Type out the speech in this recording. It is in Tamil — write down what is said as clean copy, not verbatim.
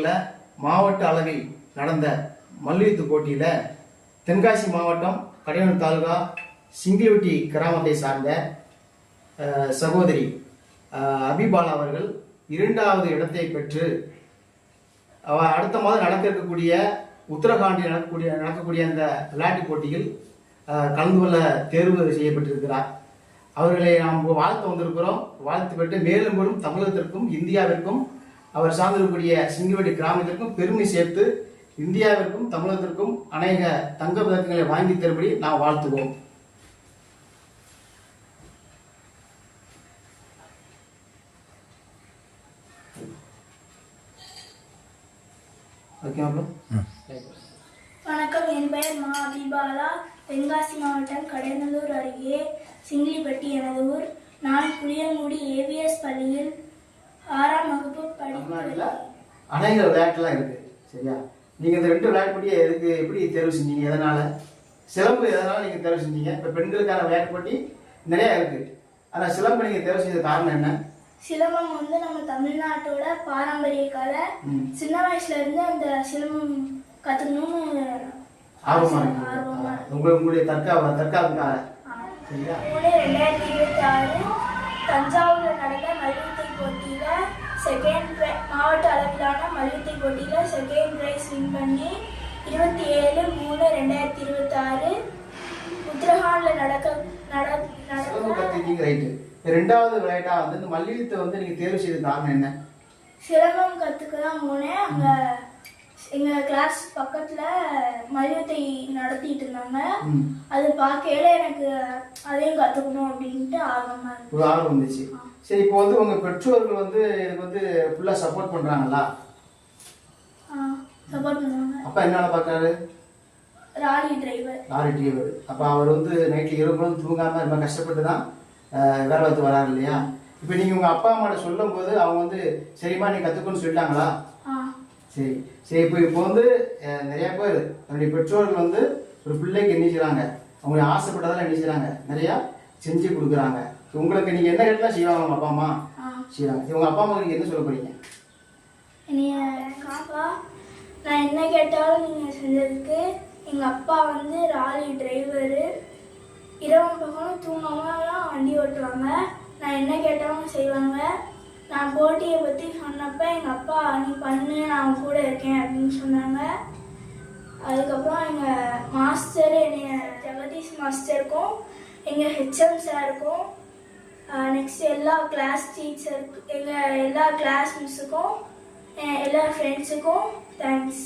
நகரில் மாவட்ட அளவில் நடந்த மல்யுத்த போட்டியில் தென்காசி மாவட்டம் கடையனூர் தாலுகா சிங்கிலிவட்டி கிராமத்தை சார்ந்த சகோதரி அபிபாலா அவர்கள் 2வது இடத்தை பெற்று அடுத்த மாதம் நடக்க இருக்கக்கூடிய உத்தரகாண்டில் நடக்கக்கூடிய அந்த விளையாட்டுப் போட்டியில் கலந்து கொள்ள தேர்வு செய்யப்பட்டிருக்கிறார். அவர்களை நாம் வாழ்த்து வந்திருக்கிறோம். வாழ்த்து பெற்று மேலும் மேலும் தமிழகத்திற்கும் இந்தியாவிற்கும் அவர் சார்ந்திருக்கக்கூடிய சிங்கிலிவட்டி கிராமத்திற்கும் பெருமை சேர்த்து இந்தியாவிற்கும் தமிழகத்திற்கும் அநேக தங்க பதக்கங்களை வாங்கி தரும்படி நாம் வாழ்த்துவோம். வணக்கம், என் பெயர் மா அபிபாலா. தென்காசி மாவட்டம் கடையநல்லூர் அருகே சிங்கிலிப்பட்டி எனது ஊர். நான் புளியங்குடி ஏவிஎஸ் பள்ளியில் 6ஆம் வகுப்பு படிக்கிறேன். அநேக விளையாட்டுலாம் இருக்கு, சரியா? நீங்க இந்த 2 விளையாட்டு போட்டியை எப்படி தேர்வு செஞ்சீங்க? எதனால? சிலம்பு எதனால நீங்க தேர்வு செஞ்சீங்க? இப்ப பெண்களுக்கான விளையாட்டு போட்டி நிறைய இருக்கு, ஆனா சிலம்பு நீங்க தேர்வு செய்த காரணம் என்ன? சிலம்பம் நம்ம தமிழ்நாட்டோட பாரம்பரிய கலை. சின்ன வயசுல இருந்து அந்த சிலம்பம் கத்துக்கணும்னு ஆர்வமா இருக்கு. உங்களுடைய தற்காப்புக்காக. 2026 தஞ்சாவூர்ல நடந்த மல்யுத்த போட்டியில மாவட்ட அளவிலான மல்யுத்த போட்டியில செகண்ட் பிரைஸ் வின் பண்ணி 27/3/2026 உத்தரகாண்ட்ல நடக்க 2வது விளையாட்டா வந்து மல்யுத்த நீங்க தேர்வு செய்த காரணம் என்ன? சிலம்பம் கத்துக்க தான் போனேன். அங்க எங்க கிளாஸ் பக்கத்துல மல்யுத்தை நடத்திட்டு இருந்தாங்க. அது பார்க்கையில எனக்கு அதையும் கத்துக்கணும் அப்படின்ட்டு ஆர்வம் இருந்துச்சு. சரி, இப்போ உங்க பெற்றோர்கள் இதுக்கு ஃபுல்லா சப்போர்ட் பண்றாங்களா? சப்போர்ட் பண்ணுவாங்க. அப்பா என்ன பார்க்கறாரு? Lorry driver. அப்ப அவர் நைட்ல இரவு தூங்காம ரொம்ப கஷ்டப்பட்டு தான் வேலை பார்த்து வராரு இல்லையா? இப்ப நீங்க உங்க அப்பா அம்மா சொல்லும் போது அவங்க சரிம்மா நீ கத்துக்கணும்னு சொல்லிட்டாங்களா? சரி. இப்போ நிறைய பேர் தன்னுடைய பெற்றோர்கள் ஒரு பிள்ளைக்கு என்ன செய்றாங்க, அவங்க ஆசைப்பட்டதெல்லாம் என்ன செய்றாங்க, நிறைய செஞ்சு கொடுக்குறாங்க. உங்களுக்கு நீங்க என்ன கேட்டாலும் செய்வாங்க உங்க அப்பா அம்மா? செய்வாங்க. உங்க அப்பா அம்மா நீங்க என்ன சொல்ல போறீங்க? நான் என்ன கேட்டாலும் நீங்க செஞ்சதுக்கு. எங்க அப்பா ராலி டிரைவரு. இரவு பகலும் தூங்காமலாம் வண்டி ஓட்டுவாங்க. நான் என்ன கேட்டாலும் செய்வாங்க. நான் போட்டியை பற்றி சொன்னப்ப எங்கள் அப்பா நீ பண்ணு, நான் கூட இருக்கேன் அப்படின்னு சொன்னாங்க. அதுக்கப்புறம் எங்கள் மாஸ்டர் ஜெகதீஷ் மாஸ்டருக்கும் எங்கள் ஹெச்எம் சாருக்கும் நெக்ஸ்ட் எல்லா கிளாஸ் டீச்சருக்கு எங்கள் எல்லா கிளாஸ் மிஸ்ஸுக்கும் எல்லா ஃப்ரெண்ட்ஸுக்கும் தேங்க்ஸ்.